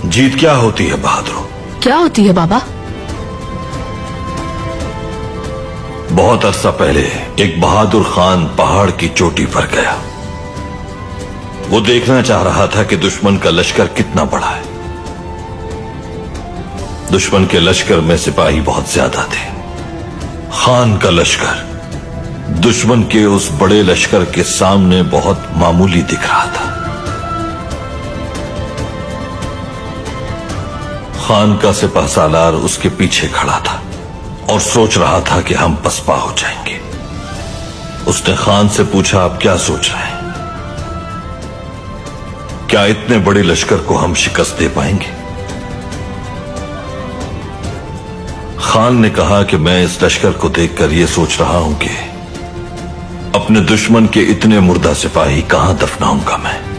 जीत क्या होती है बहादुर? क्या होती है बाबा? बहुत अरसा पहले एक बहादुर खान पहाड़ की चोटी पर गया। वो देखना चाह रहा था कि दुश्मन का लश्कर कितना बड़ा है। दुश्मन के लश्कर में सिपाही बहुत ज्यादा थे। खान का लश्कर दुश्मन के उस बड़े लश्कर के सामने बहुत मामूली दिख रहा था। खान का सिपह सालार उसके पीछे खड़ा था और सोच रहा था कि हम पसपा हो जाएंगे। उसने खान से पूछा, आप क्या सोच रहे हैं? क्या इतने बड़े लश्कर को हम शिकस्त दे पाएंगे? खान ने कहा कि मैं इस लश्कर को देखकर यह सोच रहा हूं कि अपने दुश्मन के इतने मुर्दा सिपाही कहां दफनाऊंगा मैं।